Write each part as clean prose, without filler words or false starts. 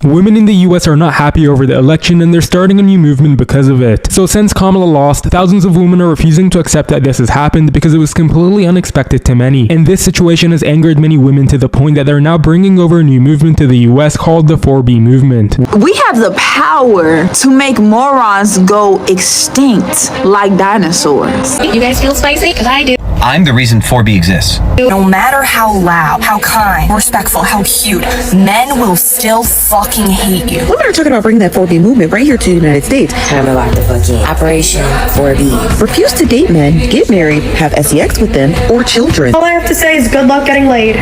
Women in the US are not happy over the election and they're starting a new movement because of it. So since Kamala lost, thousands of women are refusing to accept that this has happened because it was completely unexpected to many. And this situation has angered many women to the point that they're now bringing over a new movement to the US called the 4B movement. We have the power to make morons go extinct like dinosaurs. You guys feel spicy? Because I do. I'm the reason 4B exists. No matter how loud, how kind, respectful, how cute, men will still fucking hate you. Women are talking about bringing that 4B movement right here to the United States. Time to lock the fucking Operation 4B. Refuse to date men, get married, have sex with them, or children. All I have to say is good luck getting laid.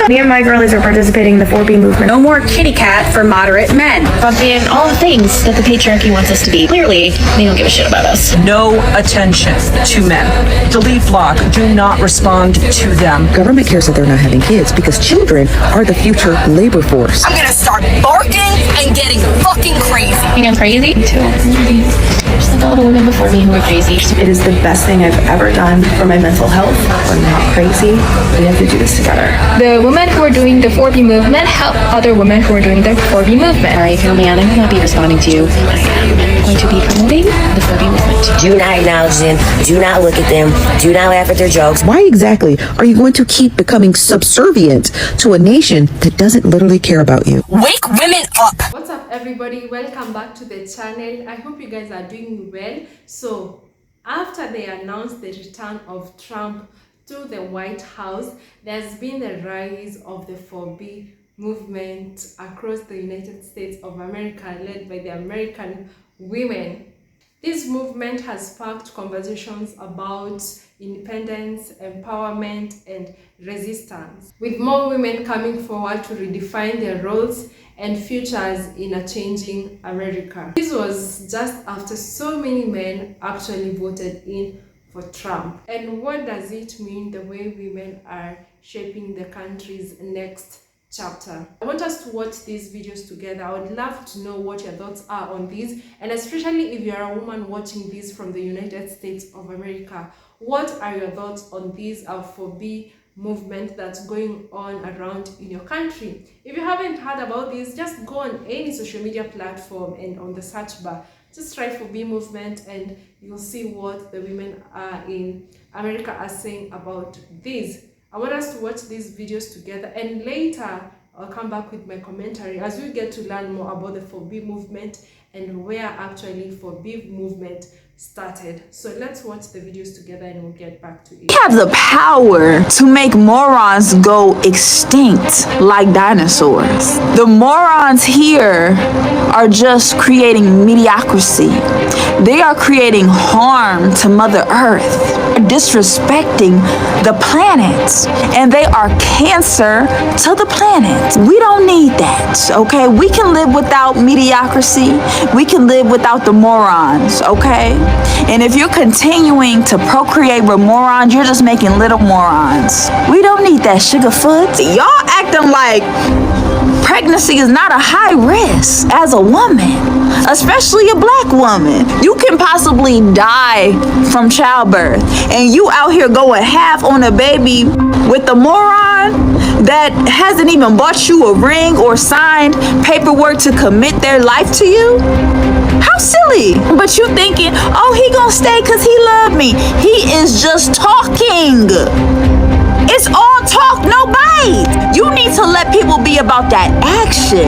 Me and my girlies are participating in the 4B movement. No more kitty cat for moderate men. About being all the things that the patriarchy wants us to be. Clearly, they don't give a shit about us. No attention to men. Delete block. Do not respond to them. Government cares that they're not having kids because children are the future labor force. I'm gonna start barking and getting fucking crazy. I think I'm crazy too. Just like all the women before me who were crazy. It is the best thing I've ever done for my mental health. We're not crazy. We have to do this together. The women who are doing the 4B movement help other women who are doing the 4B movement. Alright, feel me out. I'm not be responding to you. I am going to be promoting the 4B movement. Do not acknowledge them. Do not look at them. Do not laugh at their jokes. Why exactly are you going to keep becoming subservient to a nation that doesn't literally care about you? Wake women up. What's up, everybody? Welcome back to the channel. I hope you guys are doing well. So after they announced the return of Trump to the White House, there's been a rise of the 4B movement across the United States of America, led by the American women. This movement has sparked conversations about independence, empowerment, and resistance, with more women coming forward to redefine their roles and futures in a changing America. This was just after so many men actually voted in for Trump. And what does it mean the way women are shaping the country's next chapter? I want us to watch these videos together. I would love to know what your thoughts are on these, and especially if you are a woman watching this from the United States of America, what are your thoughts on these 4B movement that's going on around in your country? If you haven't heard about this, just go on any social media platform and on the search bar, just try 4B movement and you'll see what the women in America are saying about this. I want us to watch these videos together, and later I'll come back with my commentary as we get to learn more about the 4B movement and where actually 4B movement started. So let's watch the videos together and we'll get back to it. We have the power to make morons go extinct like dinosaurs. The morons here are just creating mediocrity. They are creating harm to Mother Earth, disrespecting the planet, and they are cancer to the planet. We don't need that, okay? We can live without mediocrity. We can live without the morons, okay? And if you're continuing to procreate with morons, you're just making little morons. We don't need that sugarfoot. Y'all acting like pregnancy is not a high risk as a woman, especially a black woman. You can possibly die from childbirth, and you out here going half on a baby with a moron that hasn't even bought you a ring or signed paperwork to commit their life to you? How silly. But you thinking, oh, he gonna stay because he loved me. He is just talking. It's all talk, no bite. You need to let people be about that action.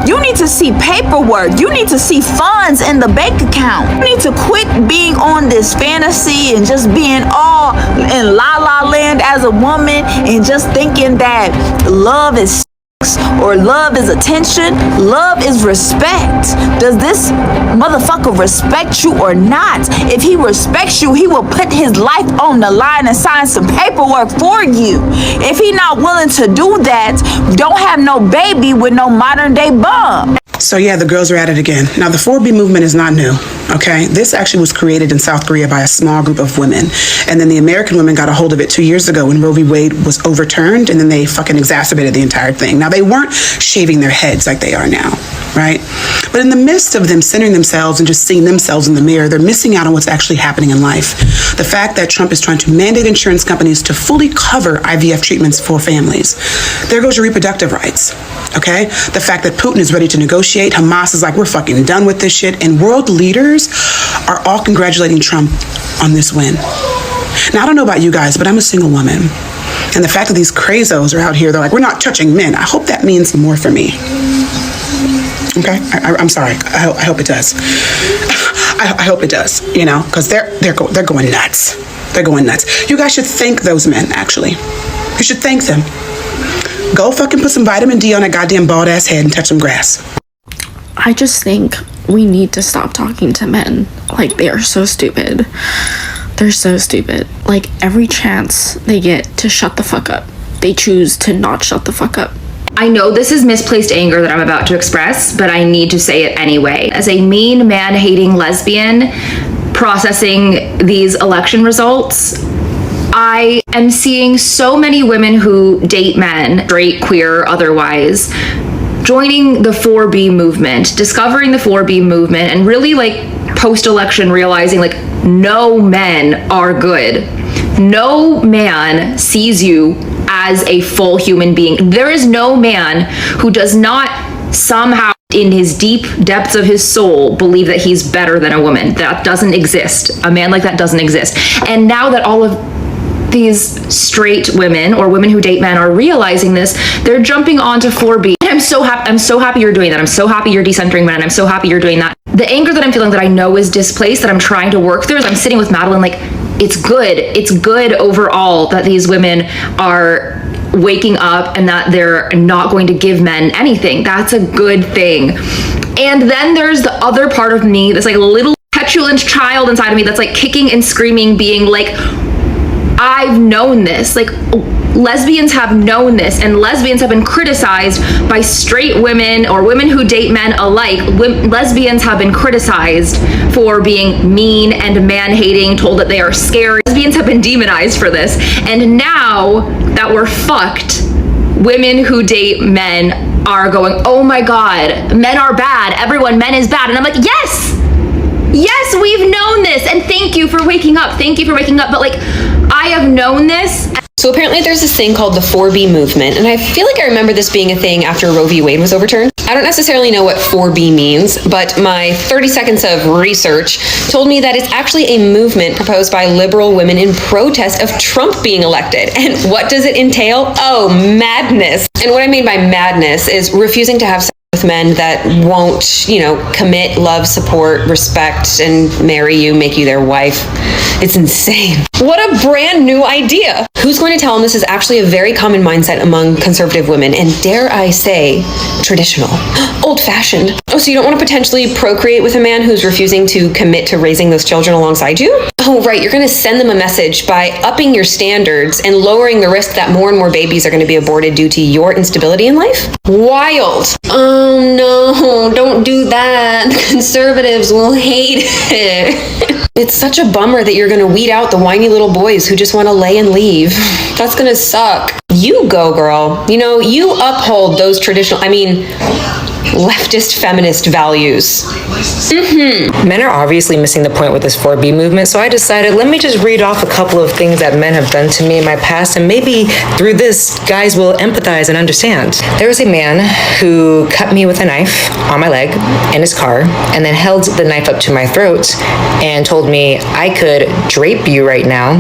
You need to see paperwork. You need to see funds in the bank account. You need to quit being on this fantasy and just being all in la la land as a woman and just thinking that love is or love is attention. Love is respect. Does this motherfucker respect you or not? If he respects you, he will put his life on the line and sign some paperwork for you. If he not willing to do that, don't have no baby with no modern day bum. So yeah, the girls are at it again. Now the 4B movement is not new, okay? This actually was created in South Korea by a small group of women. And then the American women got a hold of it 2 years ago when Roe v. Wade was overturned, and then they fucking exacerbated the entire thing. Now they weren't shaving their heads like they are now, right? But in the midst of them centering themselves and just seeing themselves in the mirror, they're missing out on what's actually happening in life. The fact that Trump is trying to mandate insurance companies to fully cover IVF treatments for families. There goes your reproductive rights, okay? The fact that Putin is ready to negotiate, Hamas is like, we're fucking done with this shit, and world leaders are all congratulating Trump on this win. Now, I don't know about you guys, but I'm a single woman. And the fact that these crazos are out here, they're like, we're not touching men. I hope that means more for me. Okay? I'm sorry. I hope it does. I hope it does, you know, because they're going nuts. They're going nuts. You guys should thank those men, actually. You should thank them. Go fucking put some vitamin D on a goddamn bald ass head and touch some grass. I just think we need to stop talking to men. Like, they are so stupid. They're so stupid. Like, every chance they get to shut the fuck up, they choose to not shut the fuck up. I know this is misplaced anger that I'm about to express, but I need to say it anyway. As a mean, man-hating lesbian processing these election results, I am seeing so many women who date men, straight, queer, otherwise, joining the 4B movement, discovering the 4B movement, and really, like, post-election realizing, like, no men are good. No man sees you as a full human being. There is no man who does not somehow in his deep depths of his soul believe that he's better than a woman. That doesn't exist. A man like that doesn't exist. And now that all of these straight women or women who date men are realizing this, they're jumping onto 4B. I'm so happy you're doing that. I'm so happy you're decentering men. I'm so happy you're doing that. The anger that I'm feeling that I know is displaced, that I'm trying to work through, is I'm sitting with Madeline like, it's good. It's good overall that these women are waking up and that they're not going to give men anything. That's a good thing. And then there's the other part of me, this like little petulant child inside of me that's like kicking and screaming, being like, I've known this. Like, lesbians have known this, and lesbians have been criticized by straight women or women who date men alike. Lesbians have been criticized for being mean and man-hating, told that they are scary. Lesbians have been demonized for this. And now that we're fucked, women who date men are going, oh my God, men are bad. Everyone, men is bad. And I'm like, yes! Yes, we've known this, and thank you for waking up. Thank you for waking up. But like, I have known this. So apparently there's this thing called the 4B movement, and I feel like I remember this being a thing after Roe v. Wade was overturned. I don't necessarily know what 4B means, but my 30 seconds of research told me that it's actually a movement proposed by liberal women in protest of Trump being elected. And what does it entail? Oh, madness. And what I mean by madness is refusing to have sex with men that won't, you know, commit, love, support, respect, and marry you, make you their wife. It's insane. What a brand new idea. Who's going to tell them this is actually a very common mindset among conservative women, and dare I say, traditional, old-fashioned. Oh, so you don't want to potentially procreate with a man who's refusing to commit to raising those children alongside you? Oh, right, you're going to send them a message by upping your standards and lowering the risk that more and more babies are going to be aborted due to your instability in life? Wild. Oh no, don't do that. The conservatives will hate it. It's such a bummer that you're going to weed out the whiny little boys who just want to lay and leave. That's going to suck. You go, girl. You know, you uphold those traditional, leftist feminist values. Men are obviously missing the point with this 4B movement, so I decided, let me just read off a couple of things that men have done to me in my past, and maybe through this, guys will empathize and understand. There was a man who cut me with a knife on my leg in his car, and then held the knife up to my throat and told me I could drape you right now,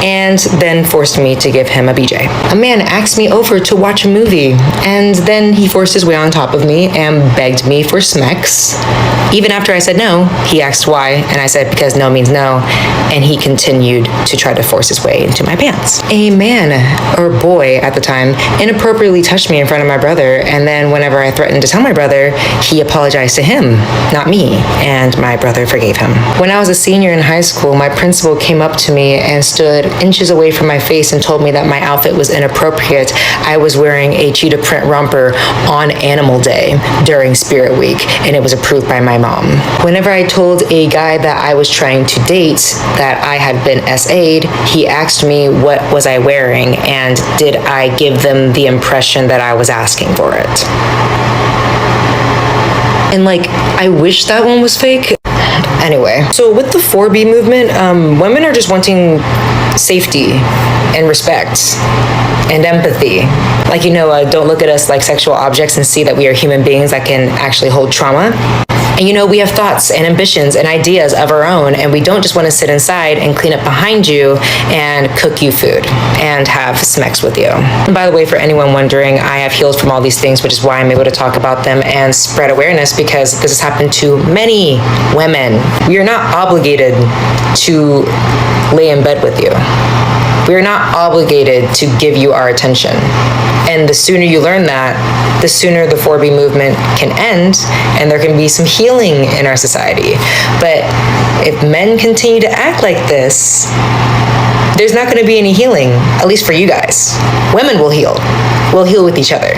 and then forced me to give him a BJ. A man asked me over to watch a movie, and then he forced his way on top of me and begged me for smecks. Even after I said no, he asked why, and I said because no means no, and he continued to try to force his way into my pants. A man, or boy at the time, inappropriately touched me in front of my brother, and then whenever I threatened to tell my brother, he apologized to him, not me, and my brother forgave him. When I was a senior in high school, my principal came up to me and stood inches away from my face and told me that my outfit was inappropriate. I was wearing a cheetah print romper on Animal Day during Spirit Week, and it was approved by my mom. Whenever I told a guy that I was trying to date that I had been SA'd, he asked me what was I wearing and did I give them the impression that I was asking for it. And like, I wish that one was fake. Anyway, so with the 4B movement, women are just wanting safety and respect and empathy. Like, don't look at us like sexual objects and see that we are human beings that can actually hold trauma. And we have thoughts and ambitions and ideas of our own, and we don't just want to sit inside and clean up behind you and cook you food and have sex with you. And by the way, for anyone wondering, I have healed from all these things, which is why I'm able to talk about them and spread awareness, because this has happened to many women. We are not obligated to lay in bed with you. We are not obligated to give you our attention. And the sooner you learn that, the sooner the 4B movement can end and there can be some healing in our society. But if men continue to act like this, there's not going to be any healing, at least for you guys. Women will heal. We'll heal with each other.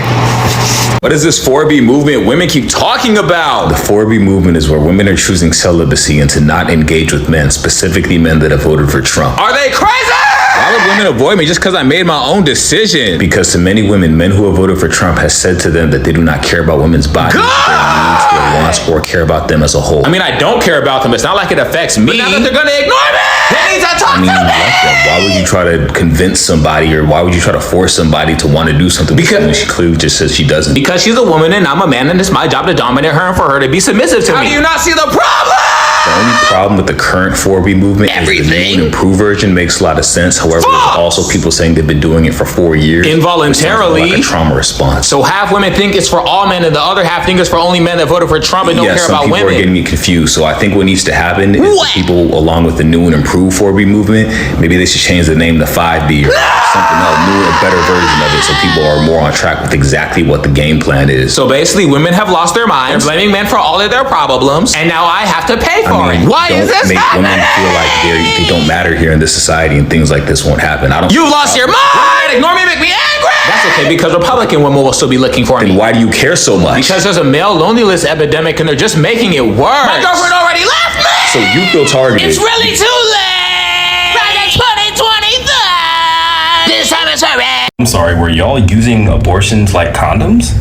What is this 4B movement women keep talking about? The 4B movement is where women are choosing celibacy and to not engage with men, specifically men that have voted for Trump. Are they crazy? Why would women avoid me just because I made my own decision? Because to many women, men who have voted for Trump has said to them that they do not care about women's bodies, their needs, their wants, or care about them as a whole. I mean, I don't care about them. It's not like it affects me. But now that they're going to ignore me, they need to talk to me. Why would you try to convince somebody, or why would you try to force somebody to want to do something when she clearly just says she doesn't? Because she's a woman and I'm a man, and it's my job to dominate her and for her to be submissive to me. How do you not see the problem? The only problem with the current 4B movement is the new and improved version makes a lot of sense. However, there's also people saying they've been doing it for 4 years. Involuntarily. Like a trauma response. So half women think it's for all men and the other half think it's for only men that voted for Trump and don't care about women. Some people are getting me confused. So I think what needs to happen is the people, along with the new and improved 4B movement, maybe they should change the name to 5B or something else, newer, better version of it, so people are more on track with exactly what the game plan is. So basically, women have lost their minds, blaming men for all of their problems, and now I have to pay for it. Why is this happening? Women feel like they don't matter here in this society, and things like this won't happen. You lost your mind! Ignore me, make me angry! That's okay, because Republican women will still be looking for me. Then why do you care so much? Because there's a male loneliness epidemic, and they're just making it worse. My girlfriend already left me! So you feel targeted. It's really too late! Project 2023! This time it's hurry! I'm sorry, were y'all using abortions like condoms?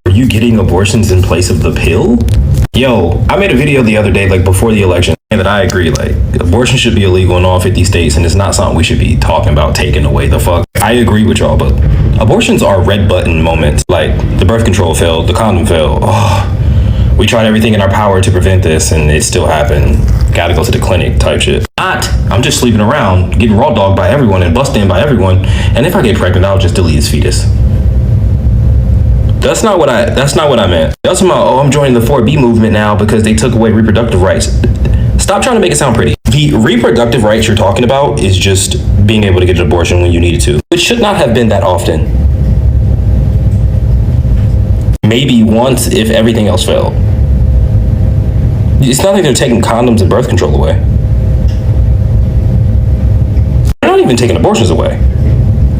Were you getting abortions in place of the pill? Yo, I made a video the other day, like before the election, that I agree, like, abortion should be illegal in all 50 states, and it's not something we should be talking about taking away the fuck. I agree with y'all, but abortions are red button moments. Like, the birth control failed, the condom failed. Oh, we tried everything in our power to prevent this, and it still happened. Gotta go to the clinic type shit. I'm just sleeping around, getting raw dogged by everyone and busted in by everyone, and if I get pregnant, I'll just delete his fetus. That's not what I meant. That's about, I'm joining the 4B movement now because they took away reproductive rights. Stop trying to make it sound pretty. The reproductive rights you're talking about is just being able to get an abortion when you needed to. It should not have been that often. Maybe once if everything else failed. It's not like they're taking condoms and birth control away. They're not even taking abortions away.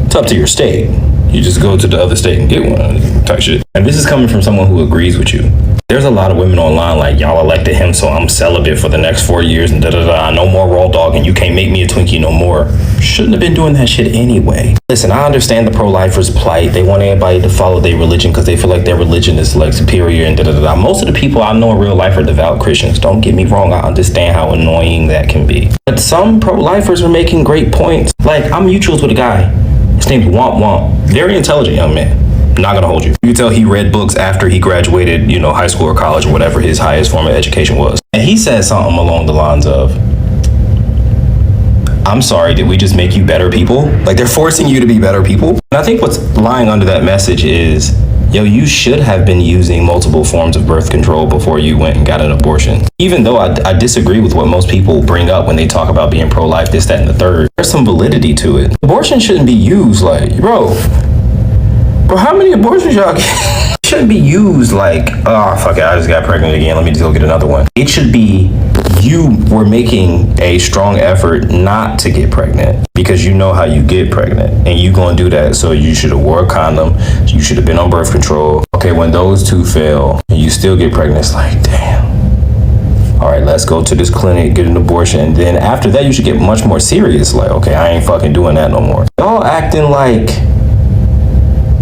It's up to your state. You just go to the other state and get one type shit. And this is coming from someone who agrees with you. There's a lot of women online like, y'all elected him, so I'm celibate for the next 4 years and da-da-da. No more raw dog and you can't make me a Twinkie no more. Shouldn't have been doing that shit anyway. Listen, I understand the pro-lifers' plight. They want everybody to follow their religion because they feel like their religion is like superior and da-da-da. Most of the people I know in real life are devout Christians. Don't get me wrong, I understand how annoying that can be. But some pro-lifers are making great points. Like, I'm mutuals with a guy. His name's Womp Womp. Very intelligent young man. Not gonna hold you. You can tell he read books after he graduated, high school or college or whatever his highest form of education was. And he said something along the lines of, I'm sorry, did we just make you better people? Like, they're forcing you to be better people. And I think what's lying under that message is, you should have been using multiple forms of birth control before you went and got an abortion. Even though I disagree with what most people bring up when they talk about being pro-life, this, that, and the third, there's some validity to it. Abortion shouldn't be used like, bro, how many abortions y'all get? It shouldn't be used like, oh, fuck it, I just got pregnant again, let me just go get another one. It should be, you were making a strong effort not to get pregnant because you know how you get pregnant and you gonna do that, so you should have wore a condom, you should have been on birth control. Okay, when those two fail and you still get pregnant, it's like, damn. All right, let's go to this clinic, get an abortion, and then after that you should get much more serious, like, okay, I ain't fucking doing that no more. Y'all acting like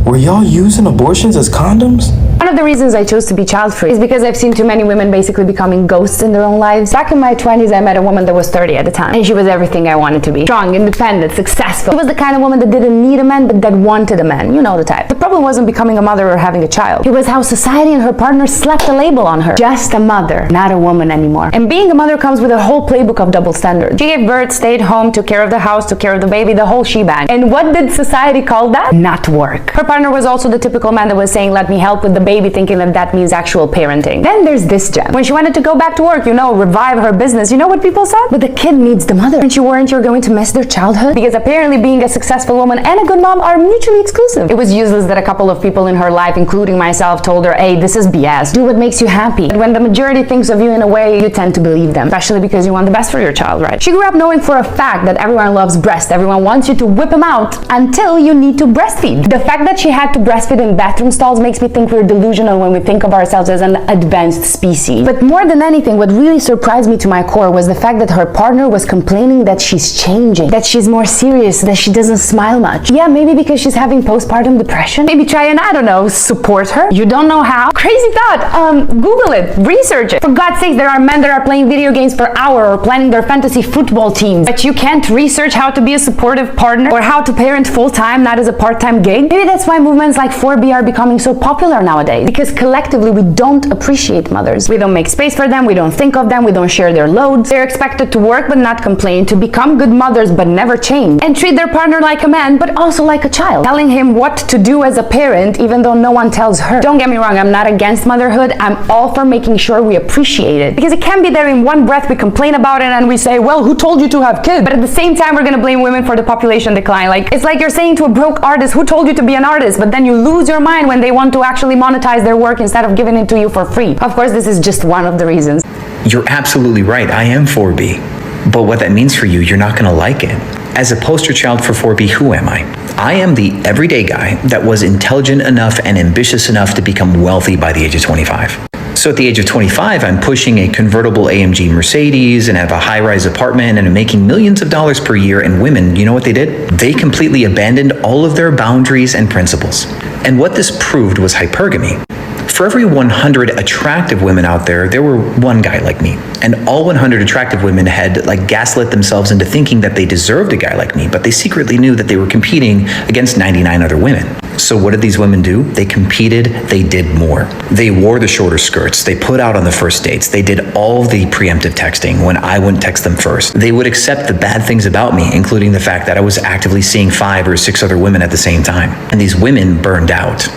Were y'all using abortions as condoms? One of the reasons I chose to be child-free is because I've seen too many women basically becoming ghosts in their own lives. Back in my 20s, I met a woman that was 30 at the time, and she was everything I wanted to be. Strong, independent, successful. She was the kind of woman that didn't need a man, but that wanted a man. You know the type. The problem wasn't becoming a mother or having a child. It was how society and her partner slapped a label on her. Just a mother, not a woman anymore. And being a mother comes with a whole playbook of double standards. She gave birth, stayed home, took care of the house, took care of the baby, the whole shebang. And what did society call that? Not work. Her partner was also the typical man that was saying, let me help with the baby, thinking that means actual parenting. Then there's this gem. When she wanted to go back to work, revive her business, you know what people said? But the kid needs the mother. Aren't you worried you're going to miss their childhood? Because apparently being a successful woman and a good mom are mutually exclusive. It was useless that a couple of people in her life, including myself, told her, hey, this is BS. Do what makes you happy. And when the majority thinks of you in a way, you tend to believe them, especially because you want the best for your child, right? She grew up knowing for a fact that everyone loves breast. Everyone wants you to whip them out until you need to breastfeed. The fact that she had to breastfeed in bathroom stalls makes me think we're delusional when we think of ourselves as an advanced species. But more than anything, what really surprised me to my core was the fact that her partner was complaining that she's changing, that she's more serious, that she doesn't smile much. Yeah, maybe because she's having postpartum depression. Maybe try and, I don't know, support her. You don't know how? Crazy thought. Google it, research it. For God's sake, there are men that are playing video games for hours or planning their fantasy football teams, but you can't research how to be a supportive partner or how to parent full-time, not as a part-time gig. Maybe that's why movements like 4B are becoming so popular nowadays, because collectively we don't appreciate mothers. We don't make space for them, we don't think of them, we don't share their loads. They're expected to work but not complain, to become good mothers but never change, and treat their partner like a man but also like a child, telling him what to do as a parent even though no one tells her. Don't get me wrong, I'm not against motherhood, I'm all for making sure we appreciate it, because it can't be there in one breath we complain about it and we say, well, who told you to have kids? But at the same time we're gonna blame women for the population decline. Like, it's like you're saying to a broke artist, who told you to be an artist? But then you lose your mind when they want to actually monetize their work instead of giving it to you for free. Of course, this is just one of the reasons. You're absolutely right. I am 4B. But what that means for you, you're not going to like it. As a poster child for 4B, who am I? I am the everyday guy that was intelligent enough and ambitious enough to become wealthy by the age of 25. So at the age of 25, I'm pushing a convertible AMG Mercedes and have a high-rise apartment and I'm making millions of dollars per year. And women, you know what they did? They completely abandoned all of their boundaries and principles. And what this proved was hypergamy. For every 100 attractive women out there, there were one guy like me. And all 100 attractive women had gaslit themselves into thinking that they deserved a guy like me, but they secretly knew that they were competing against 99 other women. So what did these women do? They competed, they did more. They wore the shorter skirts, they put out on the first dates, they did all the preemptive texting when I wouldn't text them first. They would accept the bad things about me, including the fact that I was actively seeing 5 or 6 other women at the same time. And these women burned out.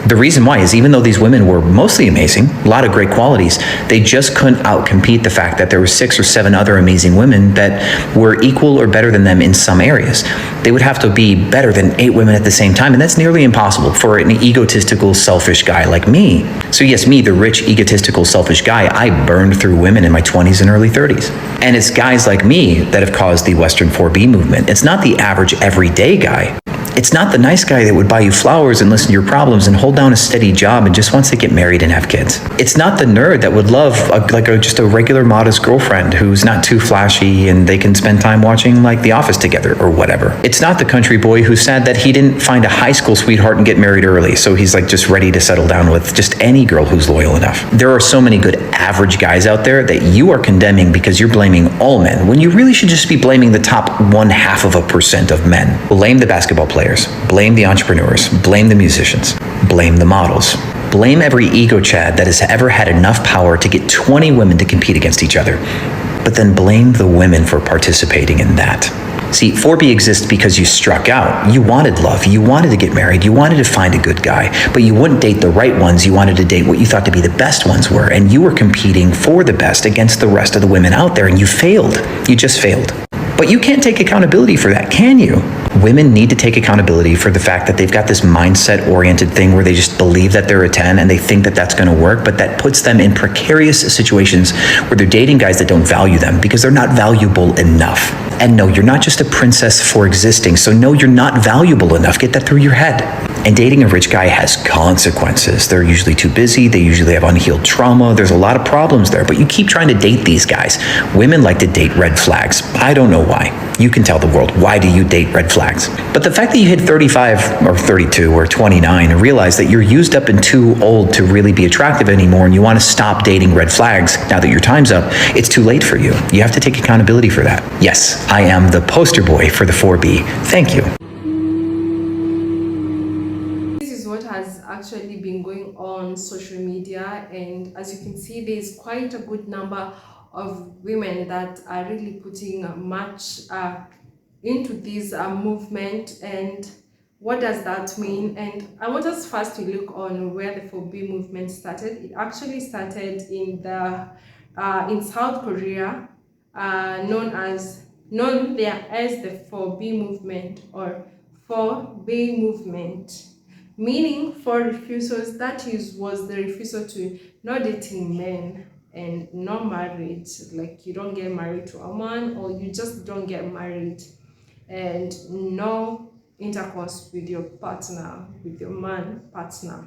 The reason why is even though these women were mostly amazing, a lot of great qualities, they just couldn't outcompete the fact that there were 6 or 7 other amazing women that were equal or better than them in some areas. They would have to be better than 8 women at the same time, and that's nearly impossible for an egotistical, selfish guy like me. So yes, me, the rich, egotistical, selfish guy, I burned through women in my 20s and early 30s. And it's guys like me that have caused the Western 4B movement. It's not the average everyday guy. It's not the nice guy that would buy you flowers and listen to your problems and hold down a steady job and just wants to get married and have kids. It's not the nerd that would love just a regular modest girlfriend who's not too flashy and they can spend time watching The Office together or whatever. It's not the country boy who's sad that he didn't find a high school sweetheart and get married early, so he's just ready to settle down with just any girl who's loyal enough. There are so many good average guys out there that you are condemning because you're blaming all men, when you really should just be blaming the top 0.5% of men. Blame the basketball players. Blame the entrepreneurs, blame the musicians, blame the models. Blame every ego chad that has ever had enough power to get 20 women to compete against each other. But then blame the women for participating in that. See, 4B exists because you struck out. You wanted love, you wanted to get married, you wanted to find a good guy, but you wouldn't date the right ones, you wanted to date what you thought to be the best ones were, and you were competing for the best against the rest of the women out there, and you failed. You just failed. But you can't take accountability for that, can you? Women need to take accountability for the fact that they've got this mindset-oriented thing where they just believe that they're a 10 and they think that that's going to work, but that puts them in precarious situations where they're dating guys that don't value them because they're not valuable enough. And no, you're not just a princess for existing, so no, you're not valuable enough. Get that through your head. And dating a rich guy has consequences. They're usually too busy, they usually have unhealed trauma, there's a lot of problems there, but you keep trying to date these guys. Women like to date red flags. I don't know why. You can tell the world, why do you date red flags? But the fact that you hit 35 or 32 or 29 and realize that you're used up and too old to really be attractive anymore and you want to stop dating red flags now that your time's up, it's too late for you. You have to take accountability for that. Yes, I am the poster boy for the 4B. Thank you. This is what has actually been going on social media, and as you can see, there is quite a good number of women that are really putting much into this movement. And what does that mean? And I want us first to look on where the 4B movement started. It actually started in the in South Korea, known there as the 4B movement or 4B movement, meaning for refusals. That was the refusal to not dating men and no marriage. Like, you don't get married to a man, or you just don't get married, and no intercourse with your partner, with your man partner,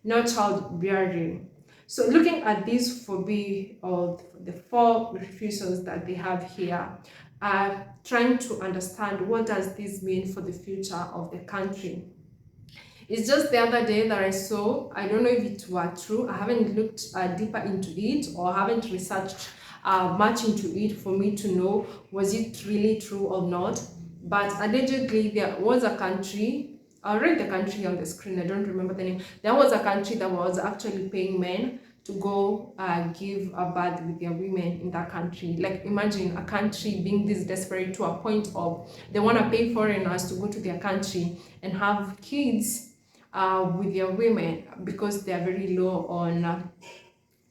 no childbearing. So looking at these 4B, or the 4 refusals that they have here, trying to understand what does this mean for the future of the country. It's just the other day that I saw, I don't know if it were true, I haven't looked deeper into it, or haven't researched much into it for me to know was it really true or not. But allegedly there was a country, I'll write the country on the screen, I don't remember the name. There was a country that was actually paying men to go give a birth with their women in that country. Like, imagine a country being this desperate to a point of they want to pay foreigners to go to their country and have kids with their women, because they are very low on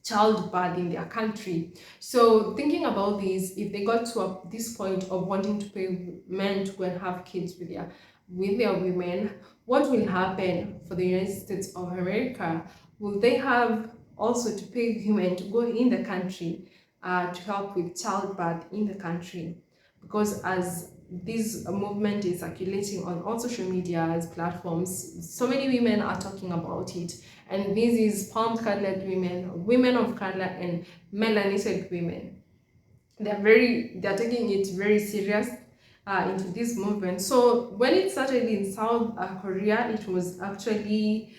childbirth in their country. So thinking about this, if they got to this point of wanting to pay men to go and have kids with their women, what will happen for the United States of America? Will they have also to pay women to go in the country to help with childbirth in the country? Because as this movement is circulating on all social media platforms, so many women are talking about it, and this is palm-colored women, women of color, and melanated women. They're taking it very serious into this movement. So when it started in South Korea, it was actually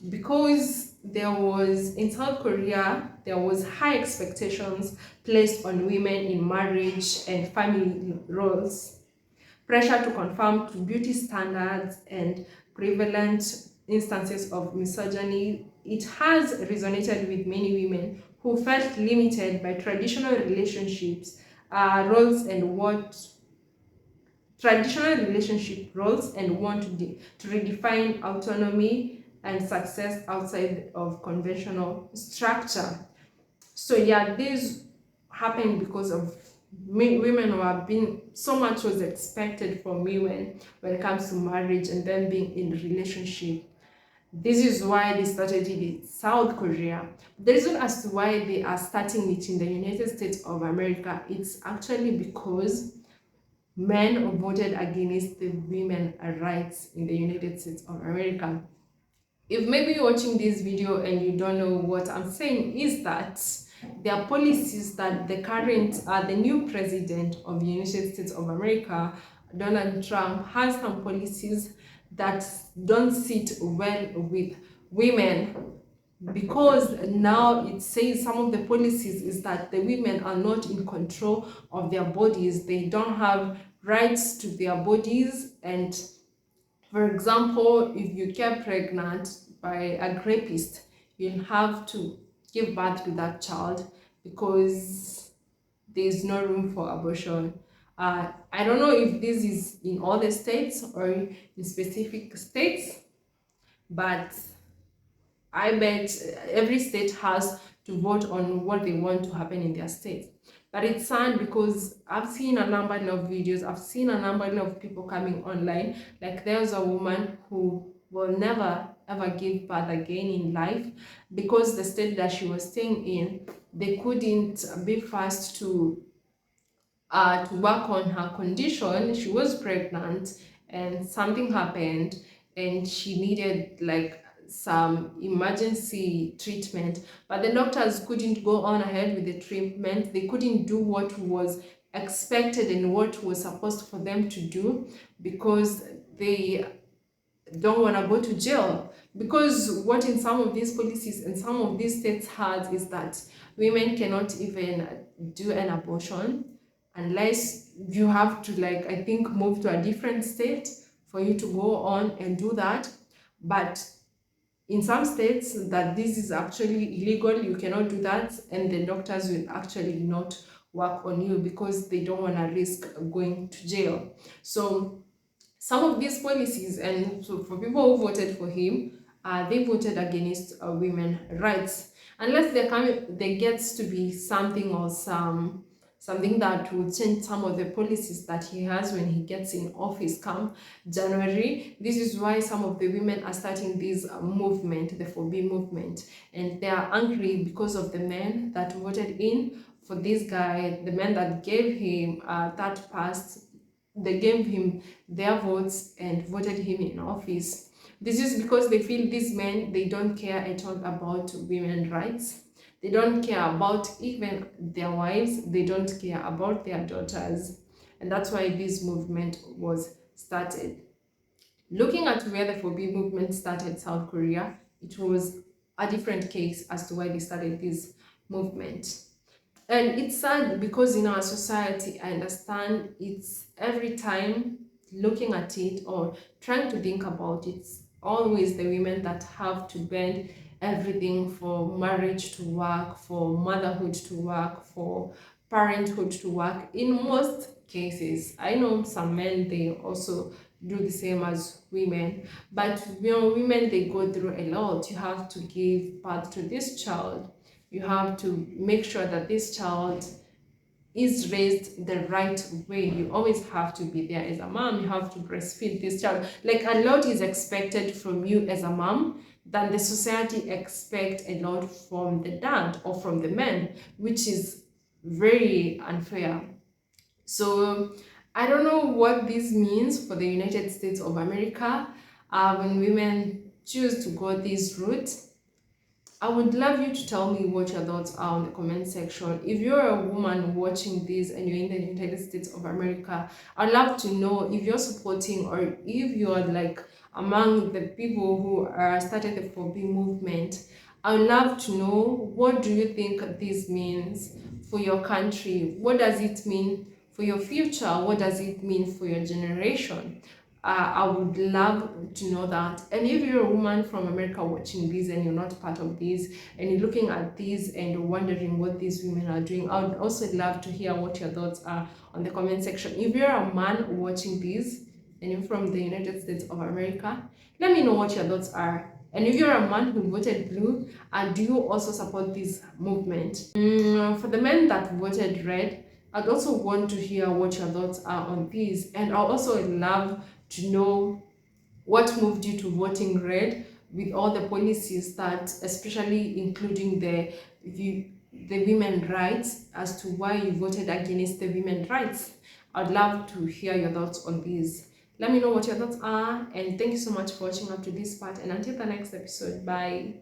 because there was, in South Korea, there was high expectations placed on women in marriage and family roles, pressure to conform to beauty standards, and prevalent instances of misogyny. It has resonated with many women who felt limited by traditional relationships roles and want to redefine autonomy and success outside of conventional structure. So yeah, this happened because of women who have been, so much was expected from women when it comes to marriage and then being in a relationship. This is why they started it in South Korea. The reason as to why they are starting it in the United States of America, it's actually because men voted against the women's rights in the United States of America. If maybe you're watching this video and you don't know what I'm saying, is that there are policies that the new president of the United States of America, Donald Trump, has some policies that don't sit well with women, because now it says some of the policies is that the women are not in control of their bodies. They don't have rights to their bodies. And for example, if you get pregnant by a rapist, you'll have to give birth to that child because there's no room for abortion. I don't know if this is in all the states or in specific states, but I bet every state has to vote on what they want to happen in their state. But it's sad because I've seen a number of videos, I've seen a number of people coming online. Like, there's a woman who will never ever give birth again in life because the state that she was staying in, they couldn't be fast to to work on her condition. She was pregnant and something happened and she needed like some emergency treatment, but the doctors couldn't go on ahead with the treatment. They couldn't do what was expected and what was supposed for them to do because they don't want to go to jail. Because what in some of these policies and some of these states has is that women cannot even do an abortion unless you have to, like, I think, move to a different state for you to go on and do that. But in some states that this is actually illegal, you cannot do that, and the doctors will actually not work on you because they don't want to risk going to jail. So some of these policies, and so for people who voted for him, they voted against women rights, unless there gets to be something or something that will change some of the policies that he has when he gets in office come January. This is why some of the women are starting this movement, the 4B movement, and they are angry because of the men that voted in for this guy, the men that gave him that passed. They gave him their votes and voted him in office. This is because they feel these men, they don't care at all about women's rights. They don't care about even their wives. They don't care about their daughters. And that's why this movement was started. Looking at where the 4B movement started, South Korea, it was a different case as to why they started this movement. And it's sad because in our society, I understand it's every time looking at it or trying to think about it, it's always the women that have to bend everything for marriage to work, for motherhood to work, for parenthood to work. In most cases, I know some men, they also do the same as women, but women, they go through a lot. You have to give birth to this child. You have to make sure that this child is raised the right way. You always have to be there as a mom. You have to breastfeed this child. Like, a lot is expected from you as a mom than the society expect a lot from the dad or from the men, which is very unfair. So I don't know what this means for the United States of America when women choose to go this route. I would love you to tell me what your thoughts are on the comment section. If you're a woman watching this and you're in the United States of America, I'd love to know if you're supporting or if you're like among the people who started the 4B movement. I'd love to know, what do you think this means for your country? What does it mean for your future? What does it mean for your generation? I would love to know that. And if you're a woman from America watching this and you're not part of this and you're looking at this and you're wondering what these women are doing, I would also love to hear what your thoughts are on the comment section. If you're a man watching this and you're from the United States of America, let me know what your thoughts are. And if you're a man who voted blue, do you also support this movement? For the men that voted red, I'd also want to hear what your thoughts are on this. And I also love to know what moved you to voting red with all the policies that, especially including the women's rights, as to why you voted against the women's rights. I'd love to hear your thoughts on these. Let me know what your thoughts are, and thank you so much for watching up to this part, and until the next episode, bye.